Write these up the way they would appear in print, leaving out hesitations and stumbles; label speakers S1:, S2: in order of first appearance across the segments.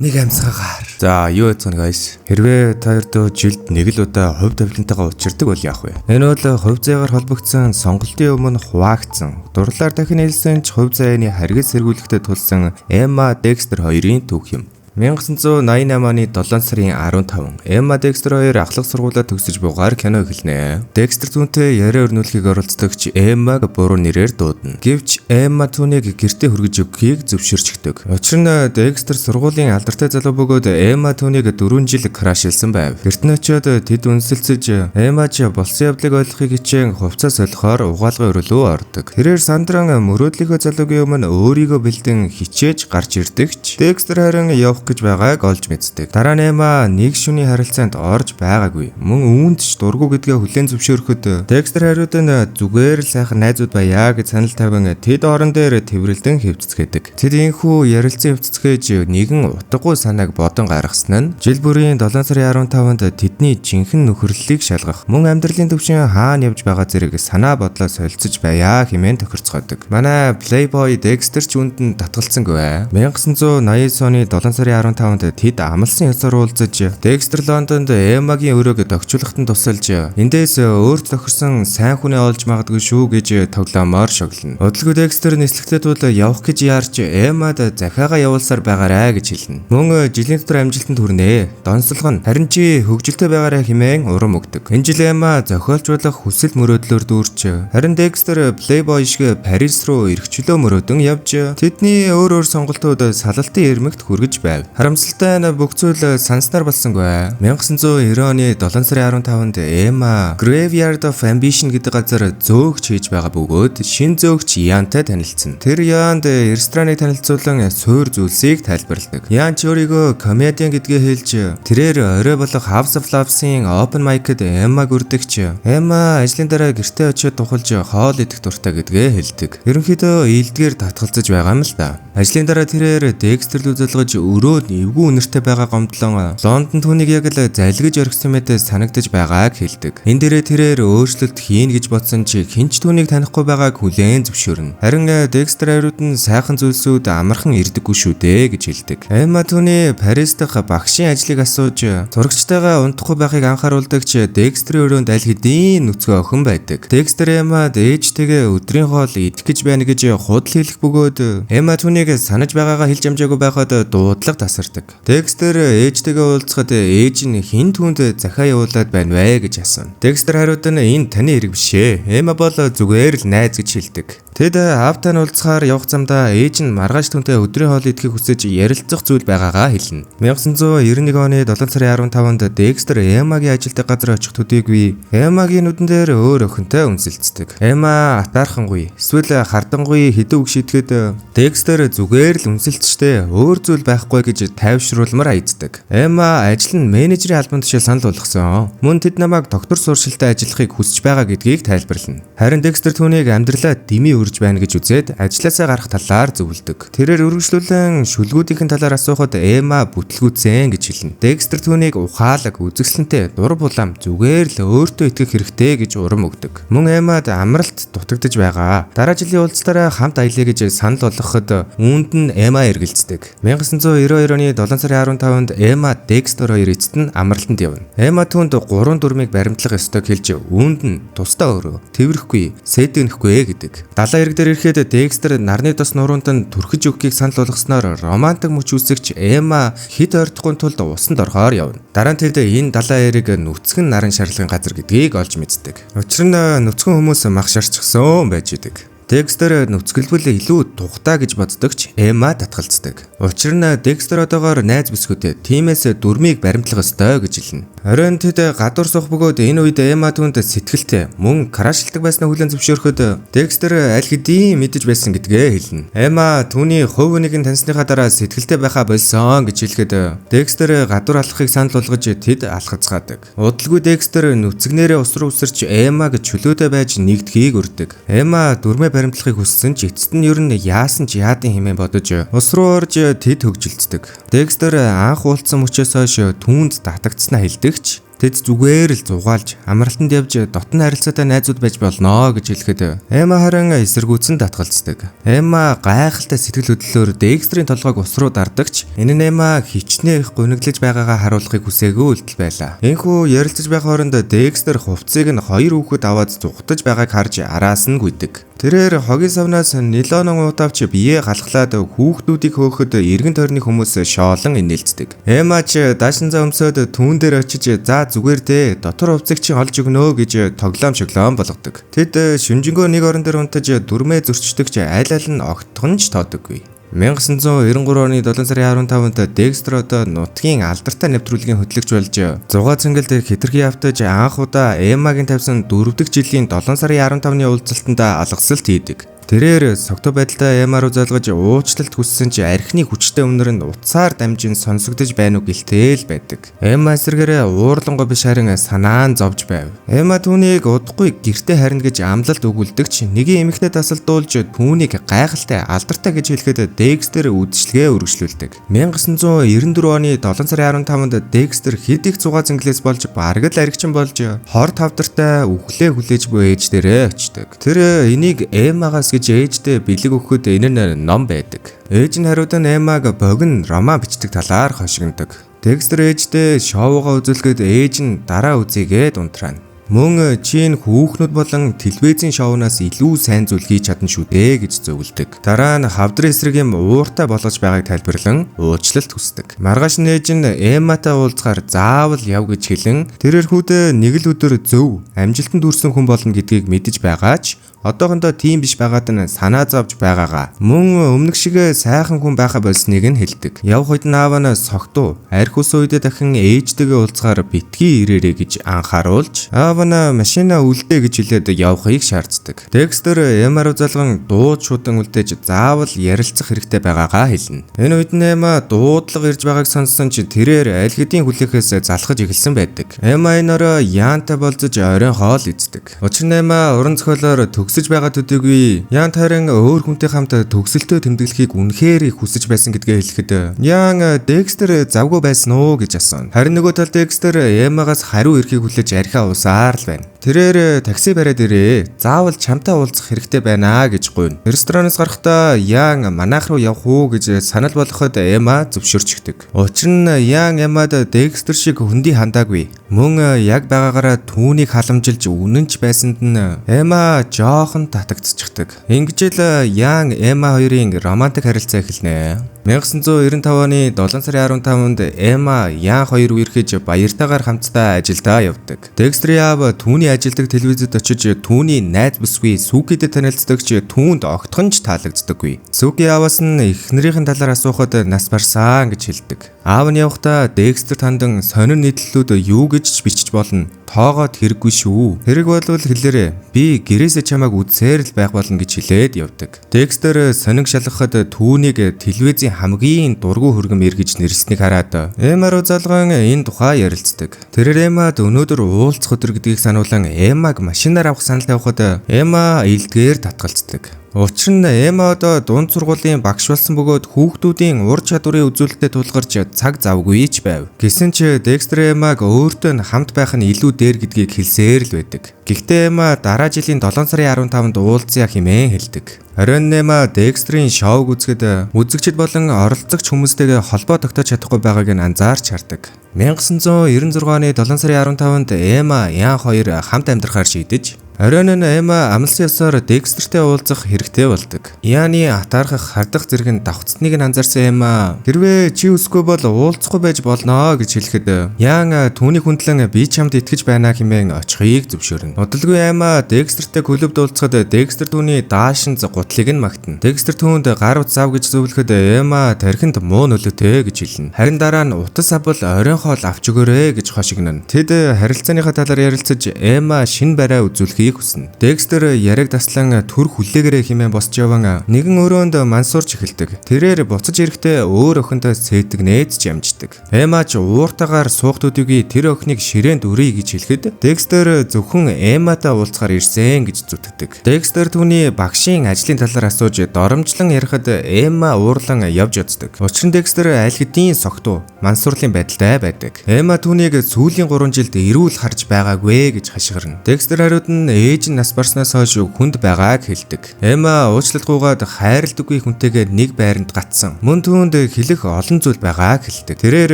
S1: Нэг амьсгаар. За, юу яцгаана guys? Хэрвээ та хоёрдоо жилд нэг л удаа хувь тавилантайгаа учирдаг бол яах вэ? Энэ бол хувь заяагаар холбогдсон сонголтын өмнө хуваагдсан. Дурлаар дахин хэлсэн ч хувь заяаны харгас сэргүүлэхтэй тулсан Эмма Декстер хоёрын түүх юм. 1988 оны 7 сарын 15 Эмма Декстер хоёр ахлах сургуулаа төгсөж бугаар кино эхэлнэ. Декстер түүнтэй яриа өрнүүлэхийг оролцдогч Эммаг буруу нэрээр дуудана. Гэвч Эмма түүнийг гэртээ хүргэж өгөхийг зөвшөөрчдөг. Учир нь Декстер сургуулийн алдартай залуу бөгөөд Эмма түүнийг 4 жил крашилсан байв. Гэрт нь очиод тэд үнсэлцэж Эмма ч болсон явдлыг ойлгохыг хичээн хувцас солихоор угаалгын өрөө ордог. Тэрээр сандран мөрөөдлийнхөө залуугийн өмнө өөрийгөө бэлдэн хичээж гарч ирдэгч Декстер харин явах гэж байгааг олж мэддэг. Дараа нь Эмма нэг шөнийн харилцаанд орж байгаагүй. Мөн үүнд ч дургу гэдгээ хүлээн зөвшөөрөхөд Декстер хариуд нь зүгээр л сайхан найзууд байя гэж санал тавин тэд орон дээр тэврэлдэн хэвцэцгээдэг. Тэд инхүү ярилцсан хэвцэцгээж нэгэн утгагүй санааг бодон гаргасан нь жил бүрийн 7 сарын 15-нд тэдний жинхэнэ нөхөрлөлийг шалгах, мөн амьдралын төвшин хаана явж байгаа зэрэг санаа бодлоо солилцож байя хэмээн тохирцгоодог. Манай Playboy Dexter ч үүнд нь татгалцсангүй. 1989 оны 7 сарын 15-нд тэд амлсан ёсоор уулзаж Декстер Лондонд Эммагийн өрөөг догчлохтон тусалж эндээс өөрт тохирсон сайн хүнээ олж магадгүй шүү гэж тоглоомоор шоглоно. Удалгүй Декстер нислэгтэй тул явах гэж яарч Эммад захиагаа явуулсаар байгаарай гэж хэлнэ. Мөн жилийн дотор амжилтанд хүрнэ. Донслого нь харин чи хөгжилтэй байгаарай хэмээн урам өгдөг. Энэ жил Эмма зохиолч болох хүсэл мөрөөдлөөр дүүрч харин Декстер Playboy шиг Парис руу эрхчлөө мөрөөдөн явж тэдний өөр сонголтууд салалтын эрмэгт хүргэж байв. Харамсалтай нь бүх зүйл санснаар болсонгүй. 1990 оны 7 сарын 15-нд Эмма Graveyard of Ambition гэдэг газар зөөгч хийж байгаа бөгөөд шин зөөгч Янтай танилцсан. Тэр Янд рестораныг танилцуулан суур зүйлсийг тайлбарладаг. Ян ч өөрийгөө комедиан гэдгээ хэлж тэрээр орой болох House of Loves-ийн open mic-д Эммаг үрдэгч. Эмма ажлын дараа гэртээ очиод тухалж хоол идэх дуртай гэдгээ хэлдэг. Ерөнхийдөө ийдгээр татгалзаж байгаа юм л да. Ажлын дараа тэрээр Декстер рүү залгаж өрөөд эвгүй үнэртэй байгаа гомдлон Лондон түүнийг яг л залгиж орхисон мэт санагдаж байгааг хэлдэг. Энэ дээрээ тэрээр өөрчлөлт хийн гэж бодсон чи хинч түүнийг танихгүй байгааг хүлээн зөвшөөрнө. Харин Декстер хариуд нь сайхан зүйлсүүд амархан ирдэггүй шүү дээ гэж хэлдэг. Эмма түүний Парис дахь багшийн ажлыг асууж зурагчтайгаа унтахгүй байхыг анхааруулдагч Декстерийн өрөөнд аль хэдийн нүцгэн охин байдаг. Декстер Эммад ээжтэйгээ өдрийн хоол идэх гэж байна гэж худал хэлэх бөгөөд Эмма түүнийг санаж байгаагаа хэлж амжаагүй байхад дуудлага тасардаг. Декстер ээжтэйгээ уулзахад ээж нь хин түүнд захиа явуулаад байна вэ гэж асууна. Декстер хариуд нь энэ таны хэрэг биш ээ. Эмма бол зүгээр л найз гэж хэлдэг. Тэд автаа нь уулзахаар явах замдаа ээж нь маргааш түүнтэй өдрийн хоол идэхийг хүсэж ярилцах зүйл байгаагаа хэлнэ. 1991 оны 7 сарын 15-нд Декстер Эммагийн ажилтны газар очих төдийгүй Эммагийн нүдэн дээр өөр охинтой үнсэлцдэг. Эмма атаархангүй эсвэл хардангуй хэдэн үг шийдэхэд Декстер зүгээр л үнсэлцчтэй өөр зүйл байхгүй гэж тайвшруулмаар айддаг. Эмма ажил нь менежерийн албан тушаал санал болгосон. Мөн тэд намайг доктор суршилтай ажиллахыг хүсэж байгаа гэдгийг тайлбарлана. Харин Декстер түүнийг амьдралаа дими үрж байна гэж үзээд ажилласаа гарах талаар зөвлөдөг. Тэрээр үргэлжлүүлэн шүлгүүдийн талаар асуухад Эмма бүтлгүүцэн гэж хэлнэ. Декстер түүнийг ухаалаг, үзэсгэлэнтэй, дур булаам зүгээр л өөртөө итгэх хэрэгтэй гэж урам өгдөг. Мөн Эммад амралт дутагдж байгаа. Дараа жилийн уулзтаараа хамт аялье гэж санал болгоход үүнд нь Эмма эргэлздэг. 1992 оны 7 сарын 15-нд Эмма Декстер хоёр эцэст нь амралтанд явна. Эмма түүнд 3 дүрмийг баримтлах ёстойг хэлж үүнд нь тусдаа өөрөө тэврэхгүй, сэдэгнэхгүй гэдэг. Далайн эрэг дээр ирэхэд Декстер нарны тос нуруунд нь түрхэж өгөхийг санал болгосноор романтик мөч үсгч Эмма хэд ойртохгүй тулд усанд орохоор явна. Дараа нь тэд энэ далайн эрэг нүцгэн наран шарлагын газар гэдгийг олж мэддэг. Учир нь нүцгэн хүмүүс мах шарчсан байж идэг. Декстер нүцгэлбэл илүү тухтаа гэж боддогч Эмма татгалздаг. Учир нь Декстер одоогоор найз бүсгүйтэй, тиймээс дүрмийг баримтлах ёстой гэж хэлнэ. Оройн тэд гадуур суух бөгөөд энэ үед Эмма түүнд сэтгэлтэй, мөн крашилдаг байснаа хүлээн зөвшөөрөхөд Декстер аль хэдийн мэдэж байсан гэдгээ хэлнэ. Эмма түүний хувь хүнийг нь таньсныхаа дараа сэтгэлтэй байхаа болсон гэж хэлэхэд Декстер гадуур алхахыг санал болгож тэд алхацгаадаг. Удалгүй Декстер нүцгнээрээ ус руу үсэрч Эммаг чөлөөтэй байж нэгдэхийг өрдөг. Эмма дүрмээ баримтлахыг хүссэн ч эцэст нь ер нь яасан ч яадын хэмээн бодож ус руу орж тэд хөгжилцдэг. Декстер анх уулзсан мөчөөс хойш түүнд татагдсанаа хэлдэгч Тэд зүгээр л зугаалж амралтанд явж дотн харилцаатай найзууд байж болно гэж хэлэхэд Эмма харин эсэргүүцэн татгалздаг. Эмма гайхалтай сэтгэл хөдлөлөөр Декстрийн толгойг ус руу дардагч энэ нь Эмма хичнээн их гуниглаж байгаагаа харуулахыг хүсээгүй үйлдэл байлаа. Энэхүү ярилцаж байх хооронд Декстер хувцсыг нь хоёр хүүхэд аваад зугтаж байгааг харж араас нь гүйдэг. Тэрээр хогийн савнаас нилонон уутавч бие галахлаад хүүхдүүдийг хөөхөд эргэн тойрны хүмүүс шоолон инээлцдэг. Эмма ч даашин за өмсөд түүн дээр очиж за зүгээр дээ дотор хувцсыг чи олж өгнө гэж тоглоом шоглоом болгодог. Тэд шүнжэнгөө нэг орон дээр унтаж дүрмээ зөрчдөгч аль аль нь огтхонч тоодоггүй. 1993 оны 7 сарын 15-нд Декстер одоо нутгийн алдартай нэвтрүүлгийн хөтлөгч болж зугаа цэнгэлд хэтэрхий автаж анх удаа Эммагийн тавьсан 4 дахь жилийн 7 сарын 15-ны уулзалтанд алгасалт хийдэг. Тэрээр согтуу байдалтай Эмма руу залгаж уучлалт хүссэн чи архины хүчтэй үнэр нь утсаар дамжин сонсогдож байна уу гэлтээл байдаг. Эмма эсэргээрээ уурлангой биш харин санаан зовж байв. Эмма түүнийг удахгүй гэртээ харина гэж амлалт өгүүлдэгч нэгэн эмэгтэй тасалдуулж түүнийг гайхалтай алдартай гэж хэлэхэд Декстер үдшилгээ үргэлжлүүлдэг. 1994 оны 7 сарын 15-нд Декстер хэд их зугаа зинглээс болж бараг л аригчин болж хор тавдартай үхлээ хүлээж буй ээж дээрээ очдог. Тэр энийг Эммагаас гэж ээждээ бэлэг өгөхөд энэ нь ном байдаг. Ээж нь хариуд нь Эммаг богино роман бичдэг талаар хошигддог. Декстер ээждээ шоугаа үзүүлэхэд ээж нь дараа үзьегээд унтраана. Мөн чинь хүүхнүүд болон телевизийн шоунаас илүү сайн зүйл хийж чадна шүү дээ гэж зөвлөдөг. Дараа нь хавдрын эсрэг юм ууртай болгож байгааг тайлбарлан уучлалт хүсдэг. Маргааш нь ээж нь Эмматай уулзахаар заавал яв гэж хэлэн тэрээр хүүдээ нэг л өдөр зөв амжилтанд хүрсэн хүн болно гэдгийг мэдэж байгаач одоохондоо тийм биш байгаад нь санаа зовж байгаагаа мөн өмнөх шиг сайхан хүн байха болсныг нь хэлдэг. Явх үед наав нь согтуу арх ус үедээ дахин ээжтэйгээ уулзахаар битгий ирээрэй гэж анхааруулж аав нь машина үлдээ гэж хэлээд явахыг шаарддаг. Декстер Эмма руу залган дууд шуудан үлдээж заавал ярилцах хэрэгтэй байгаагаа хэлнэ. Энэ үед нь Эмма дуудлага ирж байгааг сонссон ч тэрээр аль хэдийн хүлээхээс залхаж эхэлсэн байдаг. Эмма энэ орой яантай болзож оройн хоол эздэг. Учир нь Эмма уран зохиолоор төгсөж байгаа төдийгүй Ян тарин өөр хүнтэй хамт төгсөлтөө тэмдэглэхийг үнэхээр их хүсэж байсан гэдгээ хэлэхэд Ян Декстер завгүй байсан уу гэж асууна. Харин нөгөө талд Декстер Эммагаас хариу ирэхийг хүлээж архиа усаар л байна. Тэрээр такси бариад ирээ. Заавал чамтай уулзах хэрэгтэй байна гэж гуйна. Ресторанаас гарахдаа Ян манайх руу явах уу гэж санал болгоход Эмма зөвшөөрчдөг. Учир нь Ян Эммад Декстер шиг хөндөй хандаагүй. Мөн яг байгаагаараа түүнийг халамжилж үнэнч байсанд нь Эмма жоохон татагдчихдаг. Ингэж л Ян Эмма хоёрын романтик харилцаа эхэлнэ. 1995 оны 7 сарын 15-нд Эмма Ян хоёр үерхэж баяртайгаар хамтдаа ажилдаа явдаг. Декстрийн аав түүний ажилдаг телевизэд очиж түүний найз бүсгүй Сүкидэд танилцдагч түүнд огтхонч таалагддаггүй. Сүки ааваас нь эхнэрийн талаар асуухад нас барсан гэж хэлдэг. Аав нь явахдаа Декстер тандан сонин нийтлэлүүд юу гэж бичиж болно. Тоогоод хэрэггүй шүү. Хэрэг болвол хэлээрэй. Би гэрээсээ чамайг үзсээр л байх болно гэж хэлээд явдаг. Декстер сониг шалгахад түүнийг телевизийн хамгийн дургүй хөргөм эргэж нэрлсэнийг хараад Эмма руу залган энэ тухай ярилцдаг. Тэрээр Эммад өнөөдөр уулзах өдөр гэдгийг сануулan Эммаг машинаар авах санал тавихад Эмма илдгээр татгалздаг. Учир нь Эмма одоо дунд сургуулийн багш болсон бөгөөд хүүхдүүдийн ур чадварын үзүүлэлтэд тулгарч цаг завгүй ч байв. Гэсэн ч Декстер Эммаг өөртөө хамт байх нь илүү дээр гэдгийг хэлсээр л байдаг. Гэхдээ Эмма дараа жилийн 7 сарын 15-нд уулзъя хэмээн хэлдэг. Оройн Эмма Декстрийн шоуг үзэхэд үзэгчид болон оролцогч хүмүүстэйгээ холбоо тогтоож чадахгүй байгааг нь анзаарч хардаг. 1996 оны 7 сарын 15-нд Эмма Ян хоёр хамт амьдрахаар шийдэж оройн нь Эмма амлсан ёсоор Декстертэй уулзах хэрэгтэй болдог. Яны атаархах хардах зэрэг нь давхцныг нь анзаарсан Эмма хэрвээ чи үсгүй бол уулзахгүй байж болно гэж хэлэхэд Ян түүний хүндлэн би чамд итгэж байна хэмээн очихыг зөвшөөрнө. Удалгүй Эмма Декстертэй клубд уулзахад Декстер түүний даашинз гутлыг нь магтана. Декстер түүнд гар утас ав гэж зөвлөхөд Эмма тархинд муу нөлөөтэй гэж хэлнэ. Харин дараа нь утас авбал оройн хоол авч өгөөрэй гэж хошигнона. Тэд харилцааныхаа талаар ярилцаж Эмма шинэ барай үзүүлэхийг үзэхийг хүснэ. Декстер яриаг таслан төр хүлээгээрээ хэмээн босч яван нэгэн өрөөнд мансуурч эхэлдэг. Тэрээр буцаж ирэхдээ өөр охинтой сэтг нээдж ямждаг. Эмма ч ууртагаар суугтуудыг тэр охиныг ширээнд өрөе гэж хэлэхэд Декстер зөвхөн Эмматай уулзахаар ирсэн гэж зүтгэдэг. Декстер түүний багшийн ажлын талаар асууж доромжлон ярихад Эмма уурлан явж яддаг. Учир нь Декстер аль хэдийн согтуу мансуурлын байдалтай байдаг. Эмма түүнийг сүүлийн 3 жилд эрүүл харж байгаагүй гэж хашгирна. Декстер хариуд нь ээж нь нас барснаас хойш хүнд байгааг хэлдэг. Эмма уучлалгүйгээд хайрладаггүй хүнтэйгээ нэг байранд гатсан. Мөн түүнд хэлэх олон зүйл байгааг хэлдэг. Тэрээр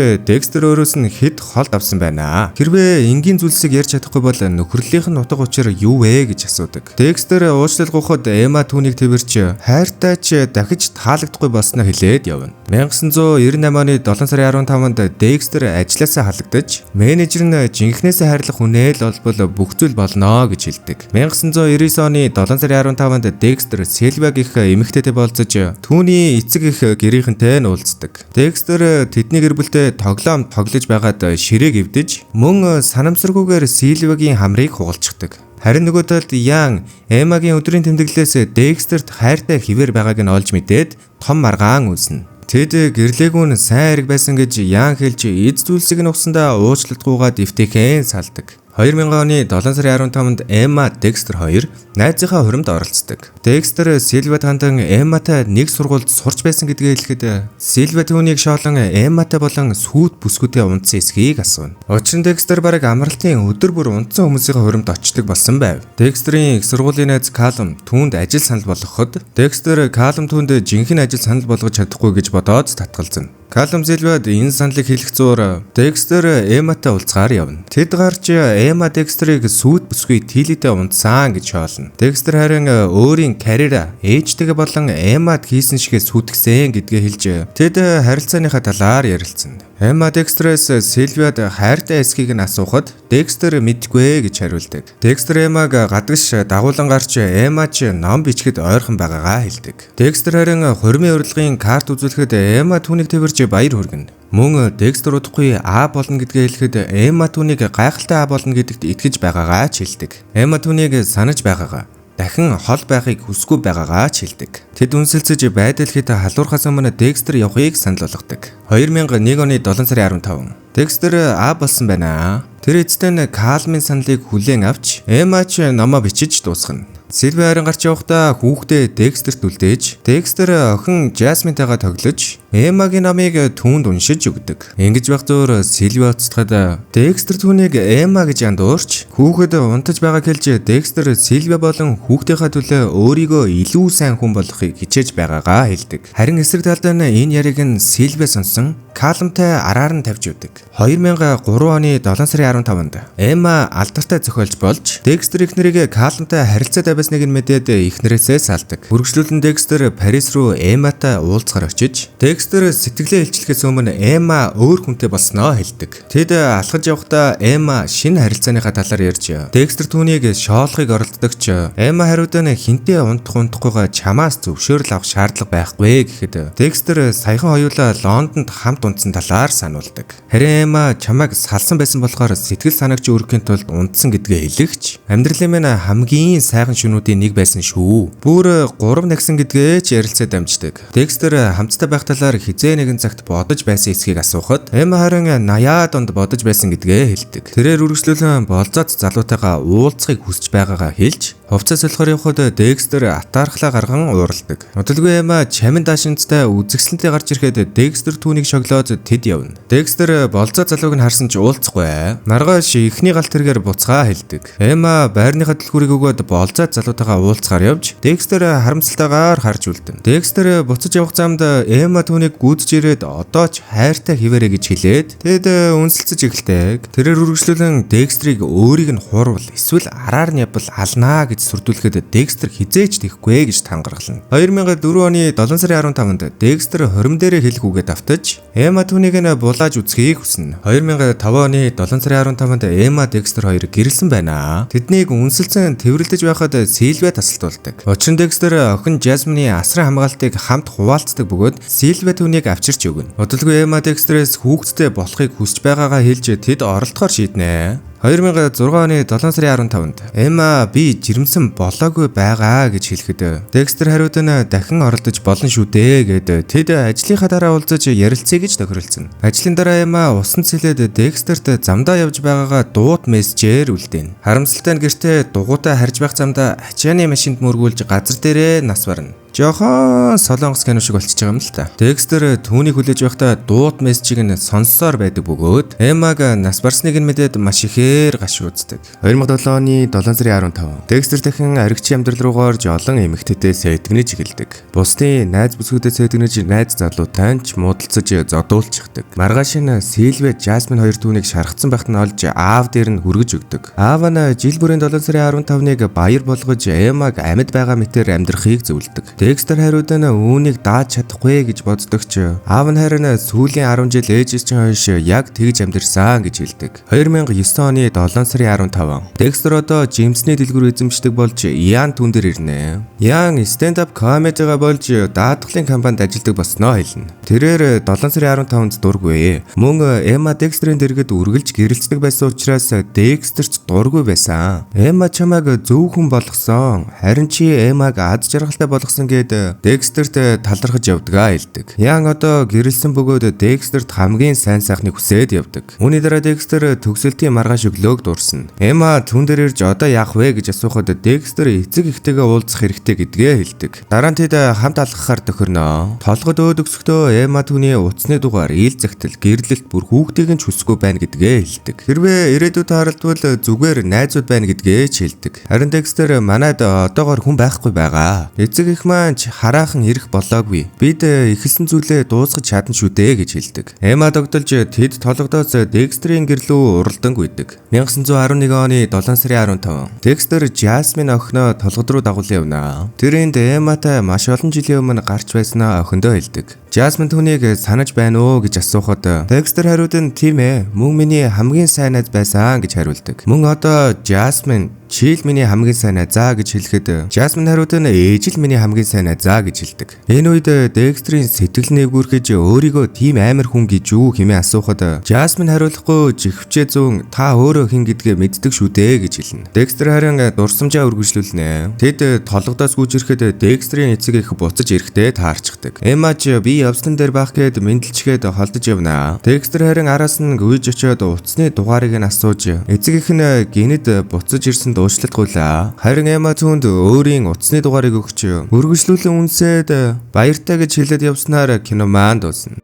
S1: Декстер өөрөөс нь хэд холд авсан байна. Хэрвээ энгийн зүйлсийг ярьж чадахгүй бол нөхөрлийнх нь утга учир юу вэ гэж асуудаг. Декстер уучлал гуйхад Эмма түүнийг тэрч хайртай ч дахиж таалагдахгүй болсноо хэлээд явна. 1998 оны 7 сарын 15-нд Декстер ажлаасаа халагдаж, менежер нь жинхнээсээ хайрлах хүнээ л олбол бүх зүйл болно гэж хэлдэг. 1999 оны 7 сарын 15-нд Декстер Сильва гэх эмэгтэйтэй болцож түүний эцэг их гэрийнхэнтэй нь уулздаг. Декстер тэдний гэр бүлтэй тоглоом тоглож байгаад ширээг эвдэж мөн санамсаргүйгээр Сильвагийн хамрыг хугалцдаг. Харин нөгөө талд Ян Эммагийн өдрийн тэмдэглэлээс Декстерт хайртай хിവэр байгааг нь олж мэдээд том маргаан үүснэ. Тэд гэрлээгүүн сайн хэрэг байсан гэж Ян хэлж эд зүйлсийг нь ухсандаа уучлалтгүйгаа дэвтэйхэн салдаг. 2000 оны 7 сарын 15-нд Эмма Декстер хоёр найзынхаа хуримд оролцдог. Декстер Сильва тандан Эмматай нэг сургуульд сурч байсан гэдгээ хэлэхэд Сильва түүнийг шоолон Эмматай болон сүйт бүсгүүтэй унтсан эсхийг асууна. Учир нь Декстер бараг амралтын өдөр бүр унтсан хүмүүсийн хуримд очдог болсон байв. Декстерийн их сургуулийн найз Калум түүнд ажил санал болгоход Декстер Калум түүнд жинхэнэ ажил санал болгож чадахгүй гэж бодоод татгалзана. Калум Сильвад энэ саналыг хэлэх зуур Декстер Эмматай уулзгаар явна. Тэд гарч Эмма Декстерийг сүйт бүсгүй тилэдээ унтсан гэж шоолно. Декстер харин өөрийн карьераа ээжтэйгээ болон Эммад хийсэн шигээ сүтгэсэн гэдгээ хэлж тэд харилцааныхаа талаар ярилцсан. Эмма Декстерээс Сильвиад хайртай эсхийг нь асуухад Декстер мэдгүй гэж хариулдаг. Декстер Эммаг гадагш дагуулan гарч Эмма ч ном бичгэд ойрхон байгаагаа хэлдэг. Декстер харин хурмын урилгын карт үзүүлэхэд Эмма түүнийг тэрч баяр хүргэнэ. Мөн Декстер удахгүй А болно гэдгээ хэлэхэд Эмма түүнийг гайхалтай А болно гэдэгт итгэж байгаагаа ч хэлдэг. Эмма түүнийг санаж байгаагаа дахин хол байхыг хүсгүй байгаагаа ч хэлдэг. Тэд үнсэлцэж байдал хэд халуурхаас өмнө Декстер явахыг санал болгодог. 2001 оны 7 сарын 15 Декстер А болсон байна. Тэр эцэстээ Калмын саналыг хүлээн авч Эмма ч номоо бичиж дуусгана. Сильва харин гарч явахдаа хүүхдээ Декстерт үлдээж, Декстер охин Жасминтайгаа тоглож, Эммагийн номыг түүнд уншиж өгдөг. Ингэж байх зуур Сильва уцтахад Декстер түүнийг Эмма гэж андуурч, хүүхэд унтаж байгааг хэлж Декстер Сильва болон хүүхдийнхаа төлөө өөрийгөө илүү сайн хүн болохыг хичээж байгаагаа хэлдэг. Харин эсрэг талд нь энэ яриг нь Сильва сонсон, Калумтай араар нь тавьж өгдөг. 2003 оны 7 сарын 15-нд Эмма алдартай зохиолч болж, Декстер эхнэрийг Калумтай харилцаатай байсныг нь мэдээд эхнэрээсээ салдаг. Үргэлжлүүлэн Декстер Парис руу Эмматай уулзахаар очиж, Декстер сэтгэлээ илчлэхээс өмнө Эмма өөр хүнтэй болсноо хэлдэг. Тэд алхаж явахдаа Эмма шинэ харилцааныхаа талаар ярьж, Декстер түүнийг шоолохыг оролддогч, Эмма хариуд нь хинтээ унтахгүйгаа чамаас зөвшөөрөл авах шаардлага байхгүй гэхэд Декстер саяхан хоёулаа Лондонд хамт унтсан талаар сануулдаг. Харин Эмма чамайг салсан байсан болохоор сэтгэл санаагч өөрөхийн тулд унтсан гэдгээ хэлэгч, амьдралын минь хамгийн сайхан шөнүүдийн нэг байсан шүү. Бүр 3 нагсан гэдгээ ч ярилцаад дамждаг. Декстер хамтдаа байх талаар хизээ нэгэн цагт бодож байсан эсхийг асуухад Эмма харин 80-аад онд бодож байсан гэдгээ хэлдэг. Тэрээр үргэлжлүүлэн болзоод залуутайгаа уулзахыг хүсэж байгаагаа хэлж, хувцас солихоор явхад Декстер атаархлаа гарган уурладаг. Удалгүй Эмма чамин даашинцтай үзэгсэлэнтэй гарч ирэхэд Декстер түүнийг шоглоод тэд явна. Декстер болзоо залууг нь харсан ч уулзахгүй. Маргааш ихний галт тэргээр буцгаа хэлдэг. Эмма байрныхаа дэлгүүрийг өгөөд болзоо залуутайгаа уулзахаар явж, Декстер харамсалтайгаар харж үлдэн. Декстер буцаж явах замд Эмма түүнийг гүйдэж ирээд одоо ч хайртай хിവэрэ гэж хэлээд тэд үнсэлцэж эхэлдэг. Тэрээр үргэлжлүүлэн Декстерийг өөрийг нь хуурвал эсвэл араар нь явбал алнаа гэж сүрдүүлэхэд Декстер хизээж тэхгүй гэж тангаргална. 2004 оны 7 сарын 15-нд Декстер хорим дээрээ хэлэх үгээд автаж, Эмма түүнийг нь булааж үзхийг хүснэ. 2005 оны 7 сарын 15-нд Эмма Декстер хоёр гэрэлсэн байна. Тэднийг үнсэлцэн тэрвэрлдэж байхад Сильва тасалтуулдаг. Учир нь Декстер охин Жасмины асран хамгаалтыг хамт хуваалцдаг бөгөөд Сильва түүнийг авчирч өгнө. Удалгүй Эмма Декстерээс хүүхэдтэй болохыг хүсэж байгаагаа хэлж тэд оролдохоор шийднэ. 2006 оны 7 сарын 15-нд Эмма би жирэмсэн болоогүй байгаа гэж хэлэхэд Декстер хариуд нь дахин оролдож болно шүү дээ гэд тэд ажлынхаа дараа уулзаж ярилцъя гэж тохиролцсон. Ажлын дараа Эмма усан цэлээд Декстерт замдаа явж байгаагаа дууд мессежээр үлдээн. Харамсалтай нь гэртээ дугуйтай харж байх замдаа ачааны машинд мөргүүлж газар дээрээ нас барна. Жохон солонгос кино шиг болчихж байгаа юм л та. Декстер түүнийг хүлээж байхдаа дууд мессежийг нь сонссоор байдаг бөгөөд Эммаг нас барсныг нь мэдээд маш ихээр гашиг үздэг. 2007 оны 7 сарын 15 Декстер дахин аригчийн амьдрал руугаа орж олон эмэгтэйтэй сэтгэнэж эхэлдэг. Бусдын найз бүсгүүдэд сэтгэнэж найз залуутай ч муудалцаж зодуулчихдаг. Маргааш нь Сильве, Жасмин хоёр түүнийг шархсан байхад нь олж аав дээр нь хүргэж өгдөг. Аав нь жил бүрийн 7 сарын 15-ыг баяр болгож Эммаг амьд байгаа мэтээр амьдрахыг зөвлөдөг. Декстер хариуд нь үүнийг дааж чадахгүй гэж боддог ч аав нь харин сүүлийн 10 жил ээжээс чинь хойш яг тэгж амьдэрсэн гэж хэлдэг. 2009 оны 7 сарын 15 Декстер одоо Джеймсний дэлгүүр эзэмшдэг болж Ян түн дээр ирнэ. Ян stand-up comedy-га болж даатгалын компанид ажилладаг болсноо хэлнэ. Тэрээр 7 сарын 15-нд дургүй. Мөн Эмма Декстерийн дэргэд үргэлж гэрэлцдэг байсан учраас Декстерч дургүй байсан. Эмма чамайг зөв хүн болгосон. Харин чи Эммаг аз жаргалтай болгосон гэд Декстерт талархаж явдгаа хэлдэг. Ян одоо гэрэлсэн бөгөөд Декстерт хамгийн сайн сайхныг хүсээд явдаг. Үүний дараа Декстер төгсөлтийн маргааш өглөөг дурсна. Эмма түн дээр ирж одоо яах вэ гэж асуухад Декстер эцэг эхтэйгээ уулзах хэрэгтэй гэдгээ хэлдэг. Дараа нь тэд хамт алхахаар тохирноо. Толгойд өөд өксөхдөө Эмма түүний утасны дугаар ил загтал гэрлэлт бүр хүүхдийг нь ч хүсэхгүй байна гэдгээ хэлдэг. Хэрвээ ирээдүйд харалтвал зүгээр найзууд байна гэдгээ ч хэлдэг. Харин Декстер манайд одоогоор хүн байхгүй байгаа. Эцэг эх маань хараахан ирэх болоогүй. Бид ихэлсэн зүйлээ дуусгаж чадна шүү дээ гэж хэлдэг. Эмма догдолж тэд толгодоос Декстерийн гэрлүү уралдан гүйдэг. 1911 оны 7 сарын 15 Декстер Жасмин охиноо толгод руу дагуулсан явна. Тэрэнд Эмматай маш олон жилийн өмнө гарч байснаа охиндоо хэлдэг. Жасмин түүнийг санаж байна уу гэж асуухад Декстер хариуд нь тийм ээ, мөн миний хамгийн сайн найз байсан гэж хариулдаг. Мөн одоо Жасмин чи л миний хамгийн сайн найзаа гэж хэлэхэд Жасмин хариуд нь ээж л миний хамгийн сайн найзаа гэж хэлдэг. Энэ үед Декстерийн сэтгэл нээгүүрхэж өөрийгөө тийм амар хүн гэж юу хэмээн асуухад Жасмин хариулахгүй жихвчээ зүүн та өөрөө хэн гэдгээ мэддэг шүү дээ гэж хэлнэ. Декстер харин дурсамжаа үргэлжлүүлнэ. Тэд толгодоос гүйж ирэхэд Декстерийн эцэг их буцаж ирэхдээ таарчдаг. Эмма ч би явсан дээр байх гээд мэндэлчгээд холдож явна. Декстер харин араас нь гүйж очиод утасны дугаарыг нь асууж эцэг их нь гинэд буцаж ирсэн уучлалтгүйла. Харин Эмма түүнд өөрийн утасны дугаарыг өгч үргэлжлүүлэн үнсээд баяртай гэж хэлээд явснаар кино маань дуусна.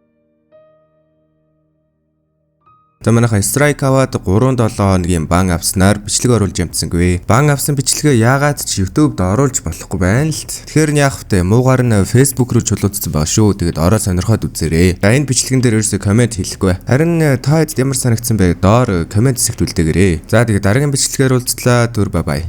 S1: Манайха страйк аваад 3-7 хоногийн бан авснаар бичлэг оруулж ямцсангүй. Бан авсан бичлэгээ яагаад ч YouTube-д оруулж болохгүй байна л. Тэгэхээр яах вэ? Муугаар нь Facebook руу чулуудсан байгаа шүү. Тэгээд ороо сонирхоод үзээрэй. Энэ бичлэгэн дээр ерөөсөө комент хийхгүй. Харин та хэд ямар санагдсан бэ? Доор комент хэсэгт үлдээгээрэй. За тэгээд дараагийн бичлэгээр уулзлаа. Түр бай бай.